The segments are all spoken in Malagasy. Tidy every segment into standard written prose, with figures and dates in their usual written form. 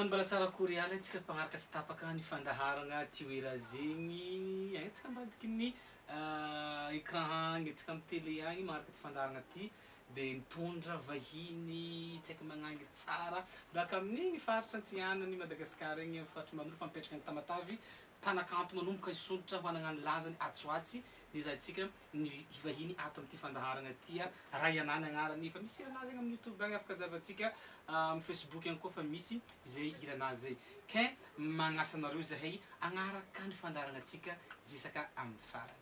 magnano mbala tsara koreala antsika mpagnaraka sy tapaka ny fandaharagna tioera zegny antsika ambadiky ny écran agny antsika amin'ny télé agny magnaraka ty fandaharagna ty dia mitondra vahiny tsy haiko magnangy tsara baka amin'igny faritra antsihanany Madagasikara igny amin'ny faritra Mandroa fa mipetraka ny Tamatavy mpanakanto manomboka isoditra ho anagna lazany Atsoatsy nizahantsika ny vahiny ato amin'ity fandaharagna ty Rayana ny agnarany fa misy iranazy agny amin'ny YouTube agny afaka zahavantsika amin'ny Facebook agny koa fa misy zay iranazy zay ke magnasa anareo zahay agnaraka ny fandaharagna antsika zisaka amin'ny farany.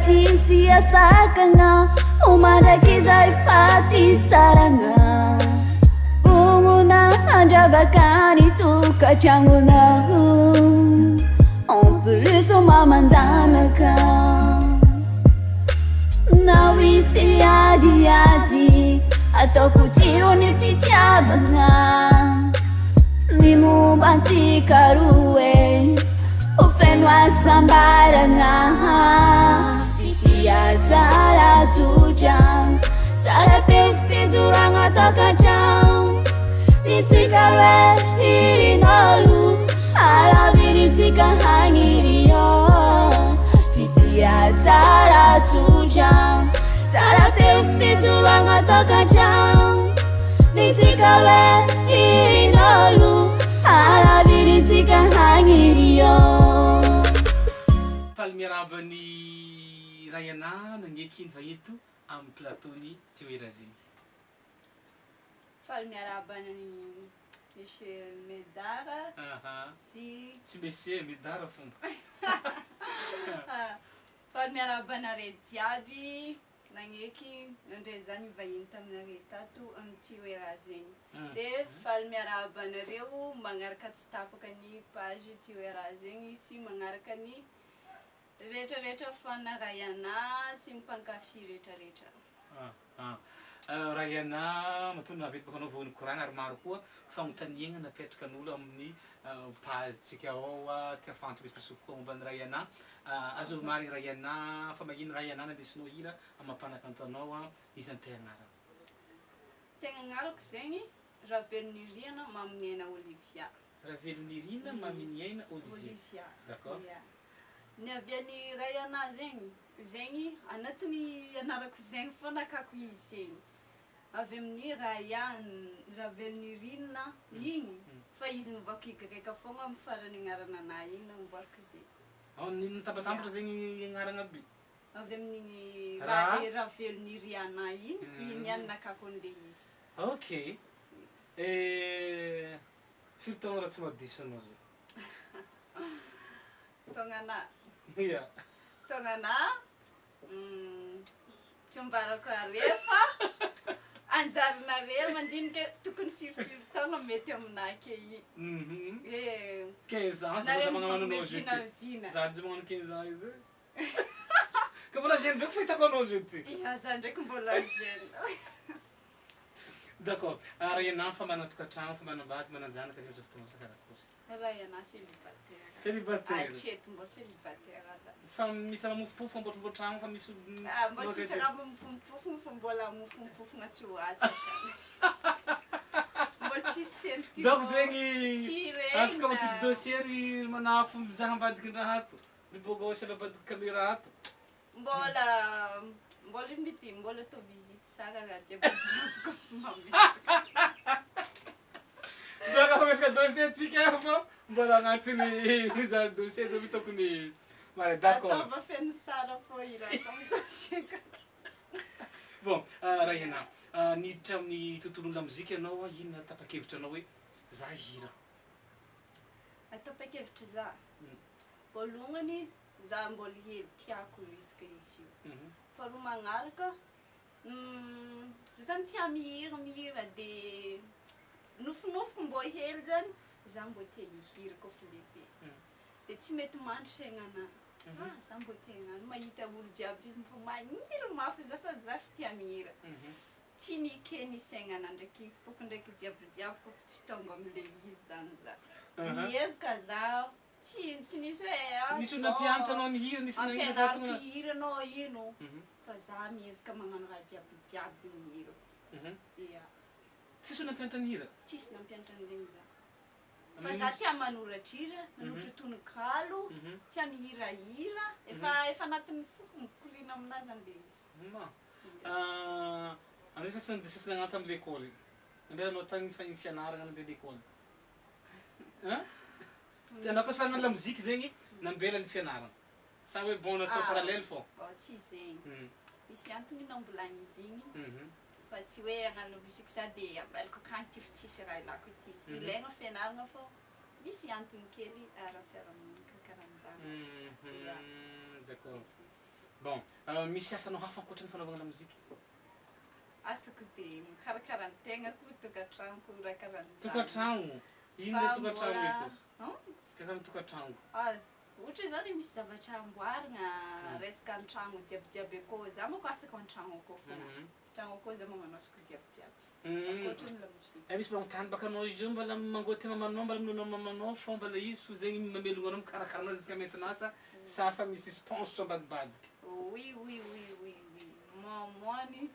Tisia sakanga umadakizai fati saranga unguna anjavakani tu kachanguna en plus mamanzanaka nawisi adi adi atokutiro ni fitiavanga ni mubansi karue ufenwa sambaranga ya zara tujang zara tefizuranga takajang nitsikare irinolu ala viritika hangirio ya zara tujang zara tefizuranga takajang nitsikare irinolu ala viritika hangirio Palmirabani Rayana nangeky ny vaheto amin'ny plateau-ny tioera zegny. Faly miarabana ny Monsieur Medara sy tsy Monsieur Medara fomba. Faly miarabana re jiaby nangeky nandray zany vahiny taminare tato amin'ny tioera zegny. Dia faly miarabanareo magnaraka tsy tapaka ny page tioera zegny sy magnaraka ny rehetrarehetra fana Rayana sy mimpankafy rehetrarehetra. Rayana matony navety baka anao voan'ny koragna ary maro koa fagnontaniagna napetraka n'olo amin'ny page-tsika ao tia fantoko espresy koa momba ny Rayana. Azo marigny Rayana fa magnino Rayana nandesinao hira amam-panakanto anao izy ny tegna agnarana. Tegna agnarako zegny Ravelon'ny Riana Maminiaina Olivia. Ravelon'ny Riana Maminiaina Olivia. D'accord. Ny avian'ny Rayana zegny anatin'ny anarako zegny foana kako izy zegny avy amin'ny Ravelon'ny Riana igny fa izy nivoaka igaika foana amin'ny farany agnarana anahy igny namboariko zegny. Ny tambatambatra zegny agnarana be avy amin'ny Ravelon'ny Riana igny nianina kako an'le izy. Ok. Firy taona raha tsy mahadiso anao zay? Taonana tsy mbarako arefa anjarinare mandinika tokony 50 taona mety aminahy ke i. 15 ans za magnano anao zay ty. Za tsy magnano 15 ans io. Ka mbola jeune be fahitako anao zay ty. Ia za ndraiky mbola jeune. D'accord. Rayana fa manatokatrano fa manambady mananjanaka ny fotoana sakarakory. Rayana célibataire. Célibataire. Atreto mbola célibataire za. Fa misy raha mofopofo amboatrano fa misy mbola tsisy raha mofopofo fa mbola mofopofona tsy ho azy. Mbola tsisy sendriky. Donc zegny afaka mampidy dossier ry manafo mizaha ambadiky raha ato. Mibogosy ambadiky caméra ato. Mbola mity mbola to visite sara raha jiaby ko mami. Donc afa misy dossier tsika fa mbola agnatiny mizaha dossier zao tokony d'accord. Atao feno sara fo ira amin'ny dossier. Bon, Rayana, niditra amin'ny tontolon'ny lamozika ianao ino tapa-kevitra anao hoe za hira? Tapa-kevitra za voalohany za mbola hely tiako isaka izy io faharoa magnaraka za zany tia mihira dia nofinofiko mbô hely zany za mbô tia hihira kofa lehibe dia tsy mety mandry saignanahy za mbô tia hagnano mahita olo jiaby maniry mafy za sady za fa tia mihira tsy nikeny saignana ndraiky foko ndraiky jiabijiaby kofa tsy tonga am'le izy zany za miezaka za tsy nisy hoe nisy nampianatra anao nihira nisy ampianariko anao ino fa za miezaka magnano raha jiabijiaby mihira ia tsisy nampianatra nihira tsisy nampianatra an'zegny za fa za tia manoratra hira manoratra tonokalo tia mihirahira efa anatin'ny foko mikorina aminazy am'le izy amizay fasana agnaty amy l'école ambelanao tagny fianaragna nandeha l'école anao koa fa hagnano lamoziky zegny nambela ny fianaragna sa hoe bon natao parallèle fô tsy zegny misy antony nambolagna izy igny fa tsy hoe hagnano lamoziky za dia ambelako akagny ty fa tsisy raha ilako ity ilaigna fianaragna fô misy antony kely ara-fiarahamonina karahan'izany d'accord bon misy asanao hafa ankoatran'ny fanaovagna lamoziky asako dia mikarakara ny tegnako tokantragnoko raha karahan'izany tokantragno ino le tokantragno eto karaha tokantragno ohatra zany misy zavatra amboarina resaka an-tragno jiabijiaby akao za manko asako an-tragno akao fana tragno akao za magnano asako jiabijiaby ankoatran'ny lamoziky misy magnontany baka anao izy io mbala mangoty mamanao mbala minonao mamanao fô mbala izy fo zegny mamelogno anao mikarakara izy ka maintenant sa fa misy sponsor ambadibadiky oui momoany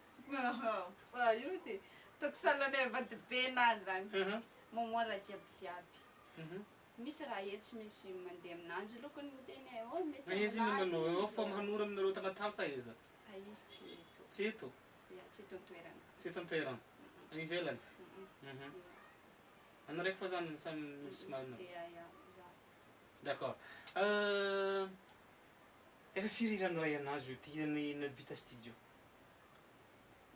io ty toko salanay vadibe-nazy zany momoany raha jiabijiaby misy raha hely tsy misy mandeha aminanjy lokony miteny mety izy manao fô mahanora aminareo tamatavy sa izy izy tsy eto tsy eto tsy eto toerana tsy eto toerana ivelany anaraiky fa zany samy misy marina d'accord efa firy irany Rayana io ty nabita studio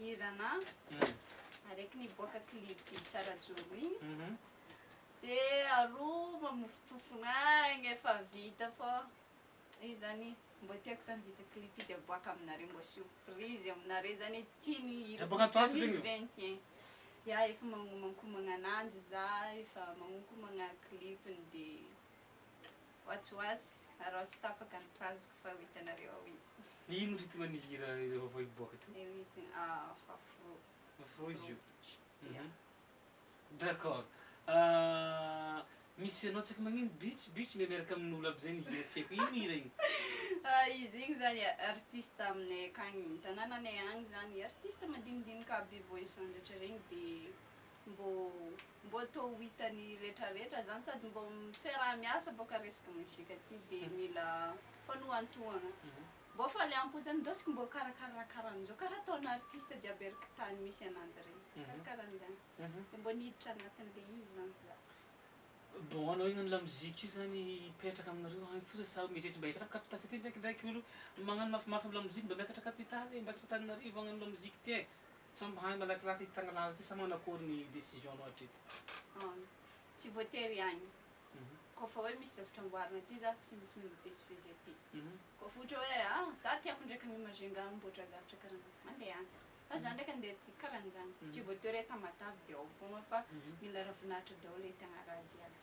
irana araiky niboaka clip tsara joro igny dia aroa mamofofofona igny efa vita fô izy zany mbô tiako zany vita clip izy aboaka aminareo mbô surprise aminareo zany tiany aboaka ato zegny 2021 ya efa mankomagna ananjy za efa mankomagna clipiny dia watsoatsy aroa tsy tapaka ny trazoko fa hitanareo ao izy ino rity manihira vao iboaka ty afro izy io d'accord misy anao tsaiky magnino bitch miaraka amin'olo aby zegny hira tsy haiko ino hira igny izy igny zany artiste aminay akagny tanànanay agny zany artiste madinidinika aby voice rehetra regny dia mbô tô hitany rehetrarehetra zany sady mbô mifiaraha-miasa boka resaka muzika ty dia mila fanohantohana mbô faly ampo-zany dosiko mbô karakarahan'izao karaha ataona artiste jiaby eriky tany misy ananjy regny karakaran'izany mbô niditra anatin'le izy zany za bon anao ino lamoziky io zany hipetraka aminareo agny fosa sa mietretra mba hiakatra capita satria ndraikindraiky olo magnano mafimafy amin'ny lamoziky mba miakatra capitale miakatra taninarivo agnano lamoziky ty sa mba hany malakilaky hitagna lazy ty sa magnano akory ny décision anao hatreto tsy voatery agny kofa hoe misy zavatra amboarina ty za tsy misy mivezivezy aty kofa ohatra hoe za tiako ndraiky mimazenga mboatra zavatra karaha mandeha agny fa za ndraiky andeha ty karahan'izany tsy voatery hoe tamatavy dia ao fogna fa mila ravinahitra daholo hitagna raha jiaby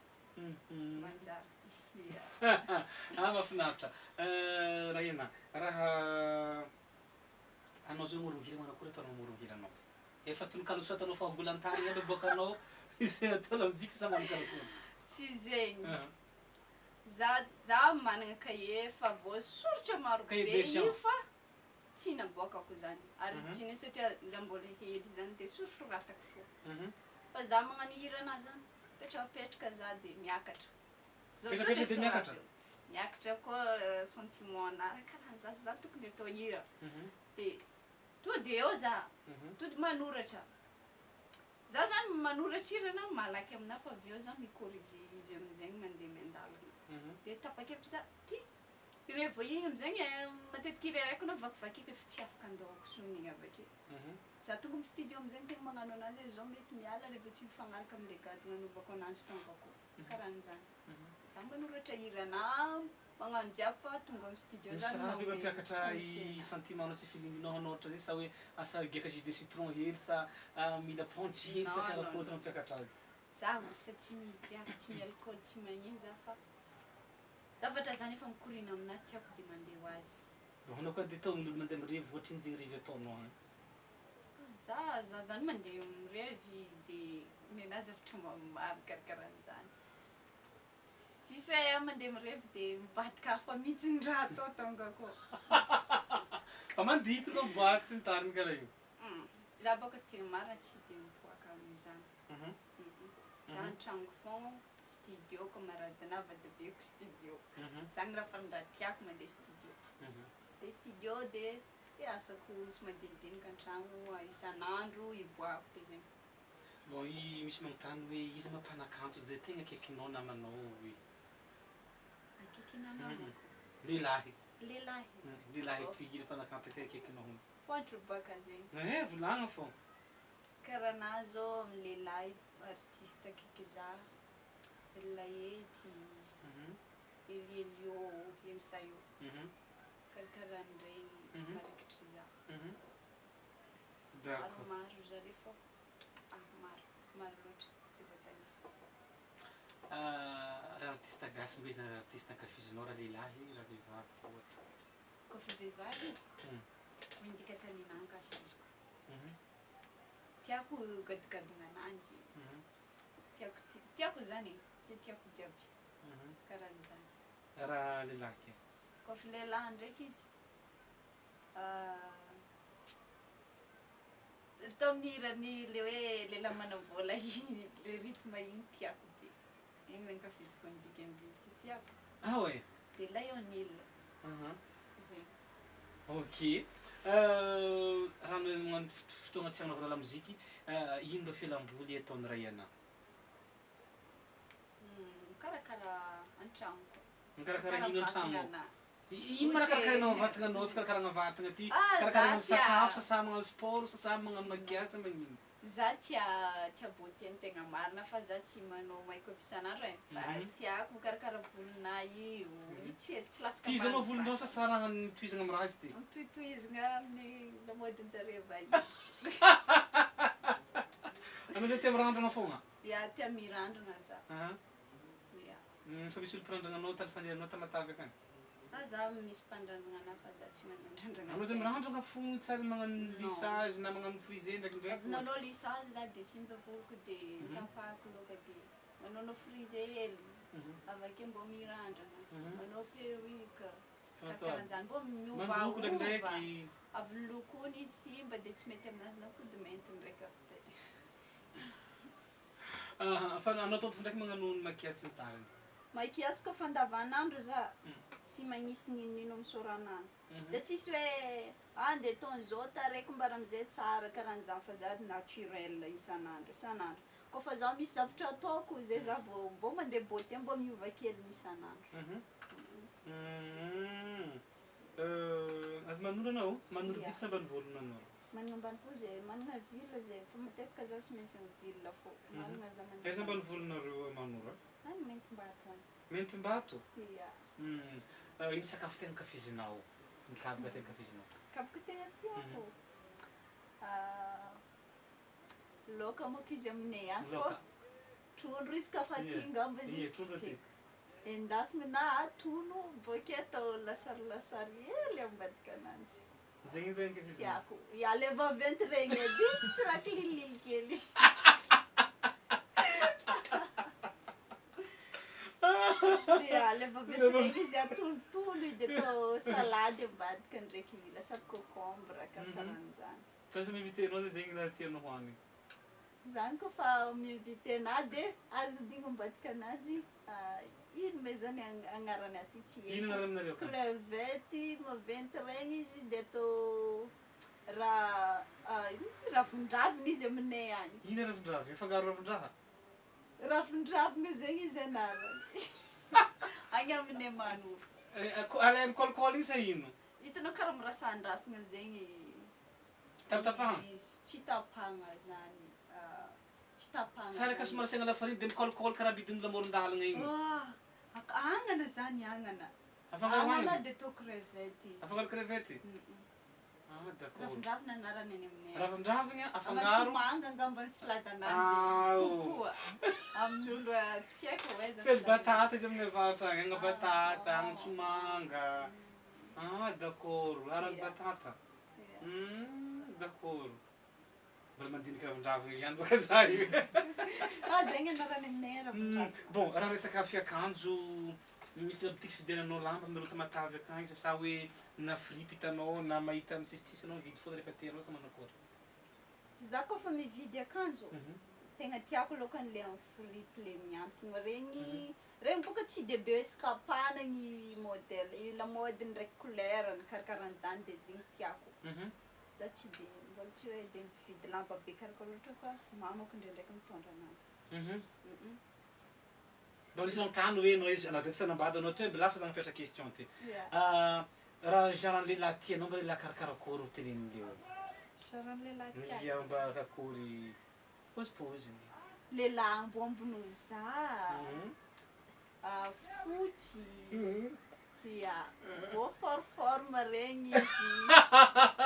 manjary mahafinaritra Rayana raha anao zao moron-hira manakory ataonao moron-hira anao efa tonokalo so atanao fa ambolantany aby boaka anao izy atao lamoziky sa manokarakory tsy zegny za managna cahier fa voasoratra maro be io fa tsy naboakako zany ary tsy nisy satria za mbola hely zany dia sorosoratako fo fa za magnano hirana zany petrapetraka za dia miakatra miakatra koa sentiment anahy karahan'za za tokony atao hira dia tody eo za tody manoratra za zany manoratra hirana malaky aminahy fa avy eo za micorrige izy amizegny mandeha miandalana dia tapakevitra za ty rehefa igny amizegny matetiky hira araiky anao vakivakiky efa tsy afaka andahoako sonigny avake za tonga amy studio amizegny tegna magnano anazy zao mety miala rehefa tsy mifagnaraka amile gady nanovako ananjy tampako karahan'izany Zaho manoratra hira na magnano jiaby fa tonga amin'ny studio misy zany raha ve magnome mampiakatra conseil. i sentimentanao sy feelinginao anôhatra zay sa hoe asa giaka jus de citron hely sa mila ponche hely sa Non, karakory non. mampiakatra azy Zaho vasa tsy migiaka tsy mialcool tsy magnino za fa zavatra zany efa mikorina aminahy tiako de mandeha ho azy. anao koa de tao olo mandeha mirevy ohatriny zegny revy ataonao any Za zany mandeha mirevy de nenazy zavatra maromaro karakaran'izany. Tsisy hoe mandeha mirevy de mivadika hafa mihitsy ny raha atao tongako. mandihy anao boaty sy ny tariny karaha io Za bôka tia marina tsy de miboaka amin'izany. Za an-tragnoko foagna studio kamaradina vadibeko studio. Zany raha fanindra tiako mandeha studio. De studio de asako misy madinidinika an-tragno isan'andro iboako de zegny. bon i misy manontany hoe izy mampanakanto zay tegna akaikinao namanao hoe Akaiky namako. lehilahy Lehilahy. lehilahy mpihira mpanakanto akaikinao Fontro baka zegny. volagna fô Karaha na zao amin'ny lehilahy artiste akaiky za. Elaety, Elielio, Emsayo. Karakarahan'ireny marikitry za. d'accord Maromaro zareo fô maro loatra tsy voatanisa. raha artiste gasy mbe zany artiste ankafizinao raha lehilahy raha vehivavy ohatra Kôfa vehivavy izy mindika tanina ankafiziko. Mhm. Tiako gadigadina ananjy. Tiako zany tiako jiaby karahan'izany. raha lehilahy ke Kôfa lehilahy ndraiky izy atao amin'ny le hoe lehilahy manam-bola igny le rythme igny tiako be. Igny ankafiziko midika am'zay tiako. ah ouais De Lionel zegny. ok raha magnano fotoagna tsy hanaovana lamoziky ino mba fialamboly ataon'ny Rayana Karakara an-tragnoko. mikarakara ino an-tragno Vatagna. ino marakarakaranao vatananao fikarakarana vatagna ty Ah, karakarana za sakafo tia. sasà magnano sport sasà magnano makiasa magnino Za tia beauté ny tegna marina fa za tsy manao make-up isan'andro e. Fa tiako mikarakara volonahy io. Io tsy lasaka ty zanao marina. volonao sasà raha nitohizana amin'ny raha izy ty Tohitohizana amin'ny lamôdin-jareo vahiny. anao zay tia mirandrana foagna Ya tia mirandrana za. Ya. fa misy olo mpirandrana anao talifanerinao tamatavy akany Za misy mpandrandrana anahy fa za tsy manandrandrana. anao zay mirandrana fogna tsara magnano lissage na magnano frisé ndraikindraiky Nanao lissage za de simba voloko de tampako loka de manao frisé hely. Avake mbô mirandrana. Manao perruque. Karakarahan'izany mbô mandroko miovaova. ndraikindraiky Avy lokony izy simba de tsy mety aminazy na pody mainty ndraiky avy de. fa anao tompo ndraiky magnano makiasy ny tariny Makiasy kofa andavanandro za tsy magnisy ninino misorana. Za tsisy hoe andeha ataon'izao taraiky mbara am'izay tsara karahan'izany fa za naturel isan'andro. Kôfa zaho misy zavatra ataoko zay za vao mbô mandeha beauté mbô miova kely isan'andro. avy manoro anao manoro vity sy ambanivolo nanao Manana ambanivolo zay manana villa zay fa matetika za tsy maintsy amin'ny villa fô. Manana za manana. aiza ambanivolonareo manoro Any Maintombato any. Maintombato Ya. ino sakafo tegna ankafizinao ny kabaka tegna ankafizinao Kabaka tegna tiako. Laoka moka izy aminay any fô laoka trondro izy ka fa tingamba izy ie trondro ty endasina na atono boke atao lasarisary hely ambadika ananjy. zegny edy ankafizinao Tiako. Ya le vaventy regny edy tsy raha kililily kely. Ya le vaventy regny izy atonotono de atao salady ambadika ndraiky lasary concombre karahan'izany. fa sa mivitenao zay zegny raha tianao hoanigny Zany kofa miinvité anahy de azo digno ambadika ananjy ino me zany agnarany aty tsy ino haiko. anarana aminareo ka Crevette maventy regny izy de atao ravin-dravina izy aminay any. ino ravin-draha mifangaro ravin-draha Ravin-dravina zegny izy anarany. Agny aminay manoro. alay mikolikoly igny sa ino Hitanao karaha mirasandrasana zegny. tapatapahana Izy tsy tapahana zany. Tsy tapahana. saraka somary asiagna lafariny de mikolikoly karaha bidiny lamoron-dalagna igny Agnana zany agnana. Afangaro Agnana agnana. dia atao crevette izy. Afangaro crevette. D'accord. Ravin-dravina anarany any aminay. Ravin-dravina afangaro. Amatsimanga angamba ny filazana azy. Kokoa. Amin'olo tsy haiko hoe zany. Fely batata izy amin'ny avatra agny, agna batata, amatsimanga. D'accord. Arany batata. D'accord. Mbola mandinika ravin-dravina ihany baka za io. Zegny anarany aminay ravin-dravina. Bon, raha resaka fiakanjo, misy labotiky fividiananao lamba mirota matavy akagny sa hoe na fripe hitanao na mahita misisitsisy anao mividy foana rehefa tianao sa manakôry? Za koa fa mividy akanjo, tegna tiako alokany le amin'ny fripe le miantona regny. Regny boka tsy dia be escapana ny modèle, lamaody ndraiky couleur-ny karakaran'izany dia zegny tiako. Za tsy dia mbola tsy hoe dia mividy lamba be karakara loatra fa mamako ndraindraiky mitondra anazy. Bon, nisy anontany hoe anao izy anao tsy nanambady anao teo mbola fa za napetra question ty. Yeah. Raha genre lehilahy tianao mba lehilahy karakarakôry ho tenenindreo? Saran'ny lehilahy tiako. Ia mba kakory pôzipôziny. Lehilahy ambonimboniza, fotsy, ya, forme regny izy.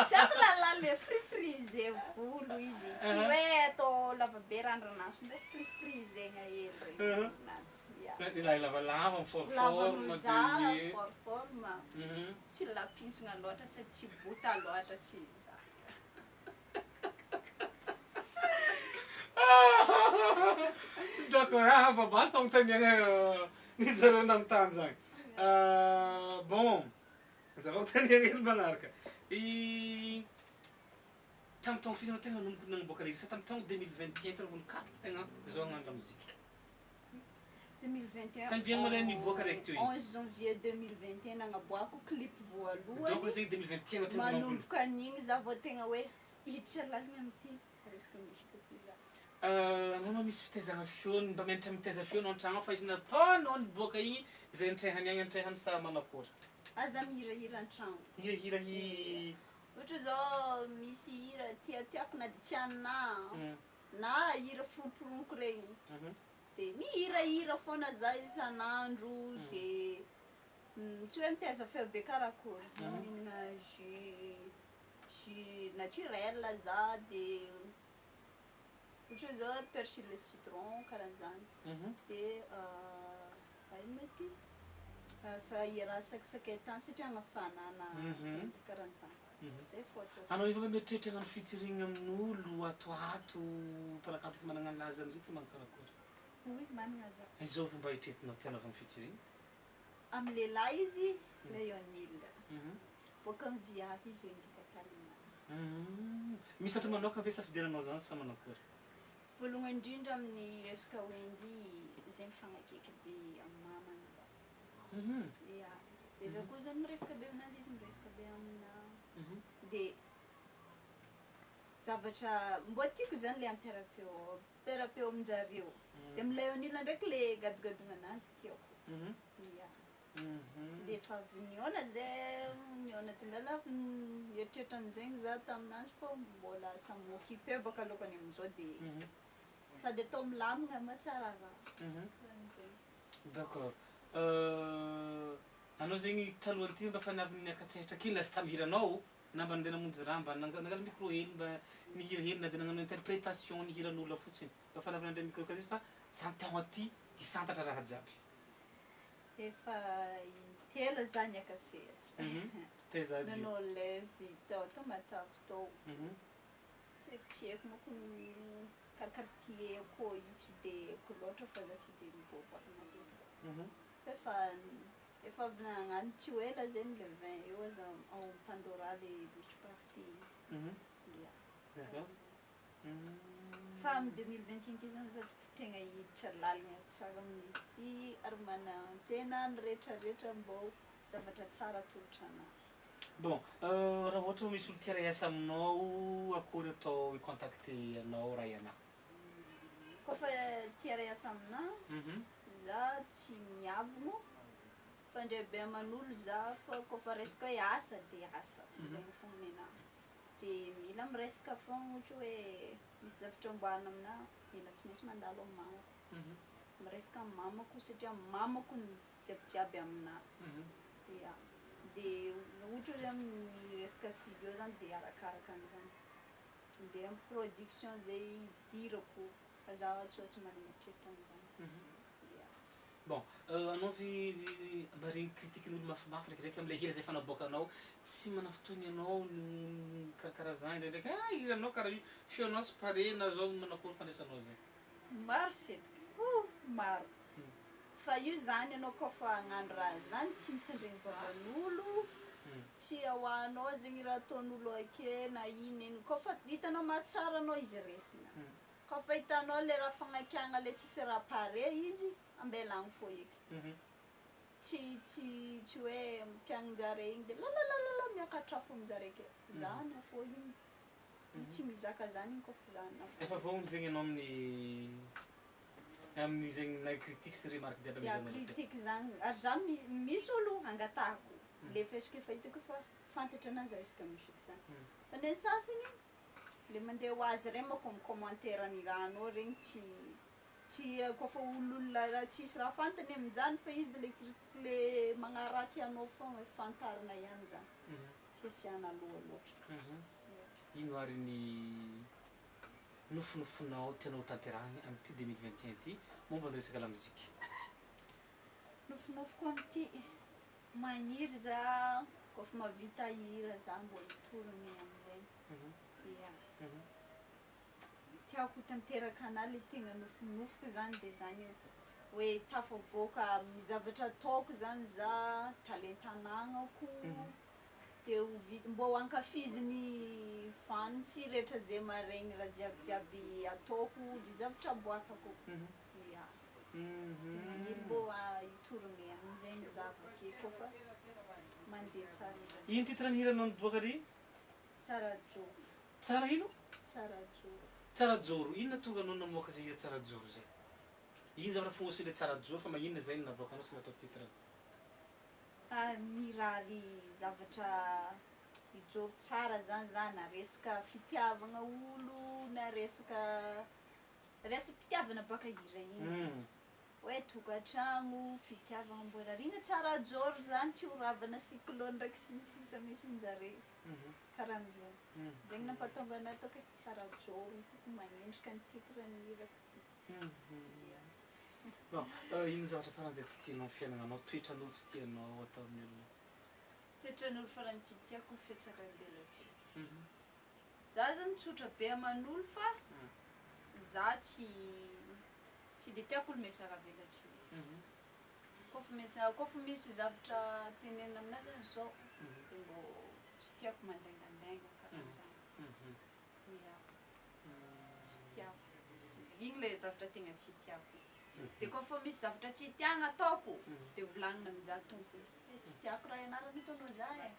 Tiako lalahy le frifrisé volo izy. Tsy hoe atao lava be randranazy, mba frifrisegna hely regny aminazy. Lehilahy lavalava forme Lavan'ozaha, forme. Tsy lapisina loatra sady tsy bota loatra tsy za. D'accord, babaly fagnotaniana ny zareo namitany zany. Bon, zareo taniana hely manaraka. Tamin'ny taona firy anao tegna nanomboka le sa tamin'ny taona 2021 tegna vonin-katroko tegna zao hagnano lamozika? 2021. Tanbiagna malay nivoaka raiky teo 11 janvier 2021 nagnaboako clip voalohany. Donc zegny 2021 anao tegna manomboka an'igny za vao tegna hoe hiditra lazigna amity resaka misy ty za. Anao misy fitaizana feony mba mianatra mitaiza feony an-tragno fa izy nataonao nivoaka igny zay antrehany agny antrehany sa manakôry? Aza mihirahira an-tragno. Hira Ohatra zao misy hira tiatiako na dia tsy anà na hira firompirompo regny. Dia mihirahira foana za isan'andro dia tsy hoe mitaiza feo be karakôry. Mihinana jus naturel za dia ohatra zao persil le citron karahan'izany. Dia ino mety sa hira sakisakaitan satria agnafanana karahan'izany. Zay fô atao. Anao efa mieritreritra hagnano featuring amin'olo atoato mpanakato fa managna laza am'zay tsy mankarakôry? Oui, managna za. Izao fomba hitretinao tianao avy featuring? Amin'ny lehilahy izy Lionel. Boaka amin'ny viavy izy Indika Talina. Misy atao manokana ve safidiananao zany sa manakôry? Voalohany indrindra amin'ny resaka Wendy zay mifagnakaiky be amin'ny mamany za. Ia. Dia za koa zany miresaka be aminazy izy miresaka be amina. Dia zavatra mbô tiako zany le ampiarapeo amin-jareo. Dia amin'ny Lionel ndraiky le gadigadona anazy tiako. Ia. Dia efa avy niona zay niona tindala eritreritra an'izegny za taminazy fa mbola samy m'occuper baka alokany amin'izao dia sady atao milamina matsara raha. D'accord. Anao zegny taloha ty mba fanavin'ny akatsahatra kely lasa tamihiranao na mba nandeha namonjy raha mba nangala micro hely mba mihira hely na dia nagnano interprétation ny hiran'olona fotsiny mba fanavina ndray micro kazy fa samy taogna ty hisantatra raha jiaby. Efa intelo zany akasehatra. Taiza aby. Nanao levy tao matavy tao. Tsy haiko manko karkartier koa io tsy dia haiko loatra fa za tsy dia miboaboaka matetika. Efa avy nagnano tsy ho ela zegny le 20 eo aza ao Pandora le beach party. D'accord. Fa amin'ny 2021 ty zany za tegna hiditra lalina tsara amin'izy ty ary manantena ny rehetrarehetra mbô zavatra tsara atolotranahy. Bon, raha ohatra misy olo tia rahiasa aminao akory atao i-contacter anao Rayana? Koa fa tia rahiasa aminahy, za tsy miavona fa ndraibe aman'olo za fa koa fa resaka hoe asa dia asa zegny fogna nenahy. Dia mila miresaka foagna ohatra hoe misy zavatra amboarina aminahy mila tsy maintsy mandalo aminao. miresaka amin'ny mamako satria mamako ny jiabijiaby aminahy. Ya. Dia ohatra hoe amin'ny resaka studio zany dia arakaraka an'izany. Dia amin'ny production zay dirako fa zaho tsy manana mieritreritra an'izany. Ya. Bon, anao bary kritikin'olo mafimafy ndraikindraiky am'ilay hira zay efa naboakanao tsy manafotoany ianao karaha zany ndraindraiky hiranao karaha io feonao tsy pare na zao manakory fandraisanao zay. Maro sely. Maro. Fa io zany ianao kaofa hagnano raha zany tsy mitandregny vavan'olo, tsy ahoanao zegny raha ataon'olo ake na ino. Kaofa hitanao mahatsara anao izy resina. Kaofa hitanao le raha fagnakiagna le tsisy raha pare izy, ambelagny fô eky. Tsy hoe mikiagnan-jare igny dia lalalala miakatra fo amin'jare ake. Zahana fô igny. Tsy mizaka zany igny kaofa zahana fô. Efa voagny zegny ianao amin'ny zegny na critique sy remarque jiaby Ya amizanao. critique zany ary za misy olo angatahako le fesika efa hitako fa fantatra anazy resaka musique zany. Fa ny sasany le mandeha ho azy regny manko amin'ny commentaire ny rahanao regny tsy kaofa olona raha tsisy raha fantany amin'izany fa izy le critique le magnaratsy anao foagna fantarina ihany zany. Tsy asiana loha loatra. Ino ary ny nofonofonao tianao tanterahina amin'ity 2021 ty momba ny resaka lamozika? Nofinofiko amin'ity magniry za kaofa mahavita hira za mbola torony amin'izay. Ya. Tiako tanteraka anahy le tegna nofinofiko zany dia zany hoe tafavoaka amin'ny zavatra ataoko zany za talenta-anagnako dia mbo hankafiziny fans rehetra zay maregny raha jiabijiaby ataoko dia zavatra aboakako. Ya. Maniry mbo hitorony amin'izay za avake kofa mandeha tsara zany. Ino titre-ny hira anao niboaka ry? Tsara joro. Tsara ino? Tsara joro. Tsara joro. Ino tonga anao namoaka zay hira tsara joro zay? Ino zavatra fogna le tsara joro fa magnino zay navoakanao sy natao titre? Mirary zavatra ijoro tsara zany za na resaka fitiavagna olo na resaka fitiavana baka hira igny. Hoe tokantragno fitiavagna mbo rarigna tsara joro zany tsy ho ravana cyclone ndraiky sisa misy njare. Karahan'zay. Zegny nampatonga anahy ataoko hoe tsara joro tiako magnendrika ny titre-ny hirako ty. Bon, ino zavatra faran'izay tsy tianao amin'ny fiaignananao, toetran'olo tsy tianao atao amin'ny olona? Toetran'olo farany tsy tiako fietsakavelatsy. Za zany tsotra be aman'olo fa za tsy dia tiako olo mietsakavelatsy. Kaofa misy zavatra tenenina aminahy zany zao dia mbo tsy tiako mandaingandainga karahan'izany. Ya. Tsy tiako. Igny le zavatra tegna tsy tiako. Dia kaofa misy zavatra tsy tiagna ataoko dia volagnina amin'za tompony. Tsy tiako raha ianarana ataonao za e.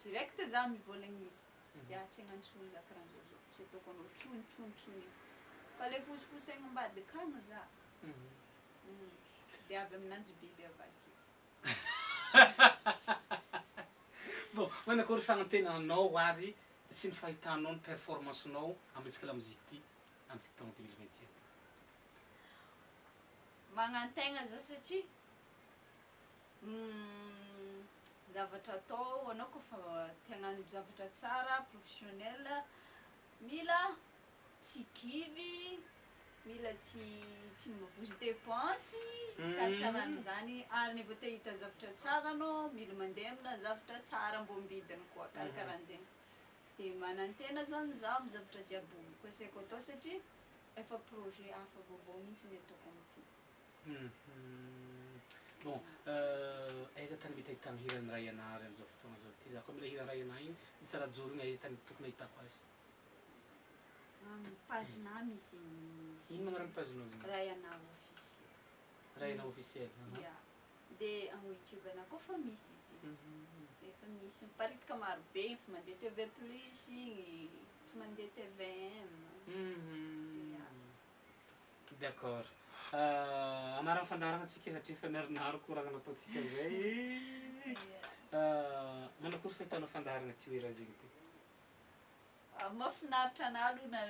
Direct za mivôlagna izy. Ya tsy hagnantsony za karahan'zao. Tsy ataoko anao tsony. Fa le fosifosy egny ambady akagny za. Dia avy aminanjy biby avake. Bon, manakory fagnantenanao ary sy ny fahitanao ny performance-nao amin'ny resaka lamozika ty amin'ity taona 2021. Magnantegna za satria zavatra atao anao kofa te hagnano zavatra tsara professionnel mila tsy kivy, mila tsy mavozo dépense karahan'izany ary ny vao te hita zavatra tsara anao mila mandeha amina zavatra tsara mbo ambidiny koa karahan'izay. Dia manantena zany za amin'ny zavatra jiaby kosaiko atao satria efa projet hafa vaovao mihitsy ny ataoko amin'ity. Bon, aiza tany mety ahitana hiran'ny Rayana ary amin'izao fotoagna zao ty za koa mila hiran'ny Rayana igny tsara joro igny ahitany tokony ahitako azy. Pagina misy Ino magnaran'ny paginao zegny? Rayana officiel. Rayana officiel. Ya. Dia amin'ny YouTube ana koa fa misy izy. Efa misy miparitaka maro be efa mandeha TV plus igny, efa mandeha TVM. D'accord. Anaragny fandarana antsika satria efa narinaro koragna nataontsika zay. Manakory fahitanao fandaharana ty hoe Raha Zegny ty? Mahafinaritra anahy aloha na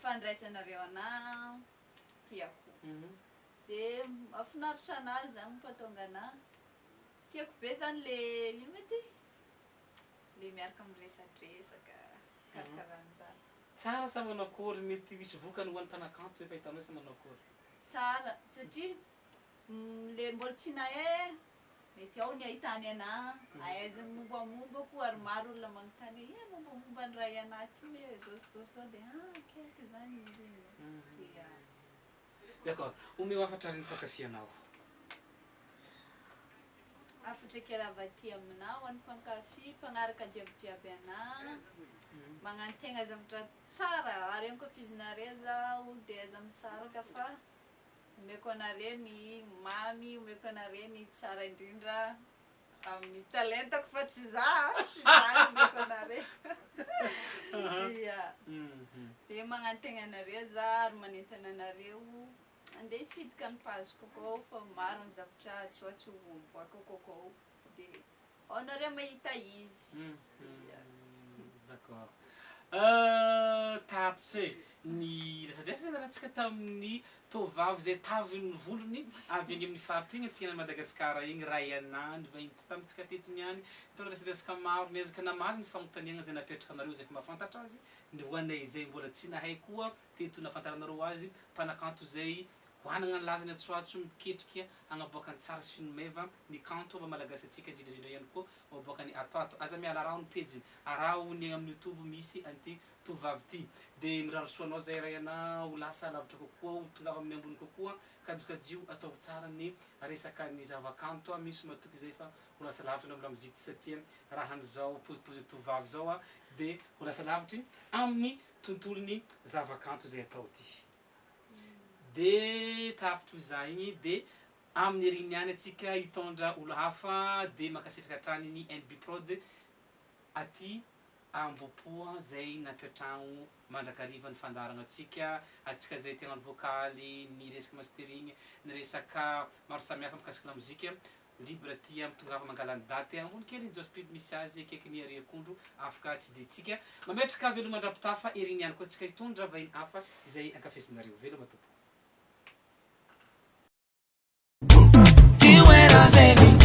fandraisanareo anahy tiako. dia mahafinaritra anazy zany mampatonga anahy tiako be zany le ino mety le miaraka miresadresaka karakaran'izany tsara sa manakory mety misy vokany ho an'ny mpanakanto efa hitanao sa manakory tsara satria le mbola tsy nahay mety ao ny ahitany anahy ahaizany mombamombako ary maro olona manontany hoe mombamomba ny ray anahy ty hoe zao sao dia kaiky zany izy dia d'accord omeo afatra reny mpankafy anao afatra kely avaty aminao ho an'ny mpankafy mpanaraka jiabijiaby anahy magnano tegna zavatra tsara ary ankafizina zaho dia aza mitsaraka fa omeko anareo ny mamy omeko anareo ny tsara indrindra amin'ny talentako fa tsy za omeko anareo dia magnano tegna anareo za ary manentana anareo andeha hisidika ny pazoko akao fa maro ny zavatra tsoatso miboaka akao dia ao anareo mahita izy d'accord tapitse ny resadresaka rahantsika tamin'ny tovavy zay tavy ny volony avy any amin'ny faritra igny antsika Madagasikara igny Rayana ny vahiny tsy tamintsika teto niany tona resadresaka maro niezaka namaly ny fanontaniana zay napetraka anareo zay fa mahafantatra azy ny hoanay zay mbola tsy nahay koa teto nafantaranareo azy mpanakanto zay hoanagna ny lazany atsoatso miketrika hagnaboaka ny tsara sy finomeva ny kanto mba malagasy atsika indrindrandrindra ihany koa maboaka ny atoato aza miala raha ny pejiny araho ny amin'ny YouTube misy anty tovavy ty dia miraro soanao zay Rayana ho lasa lavitra kokoa ho tongava amin'ny ambony kokoa kajokajio ataovy tsara ny resaka ny zavakanto misy matoky zay fa ho lasa lavitra amin'ny lamozika satria raha an'izao pozipozy tovavy zao dia ho lasa lavitry amin'ny tontolony zavakanto zay atao ty dia tapitro za igny dia amin'ny heriny any atsika hitondra olo hafa dia makasitraka hatrany ny NB Prod aty ambopoa zay napetragno mandrakariva ny fandarana atsika zay tegna vokaly ny resaka mastering ny resaka maro samihafa mikasika lamozika libre ty mitongava mangala ny daty ambony kely ny jospib misy azy akaiky ny ariakondro afaka tsy dia tsika mametraka veloma andrapitafa heriny ihany koa tsika hitondra vahiny hafa izay ankafesinareo veloma tompo. Raha Zegny.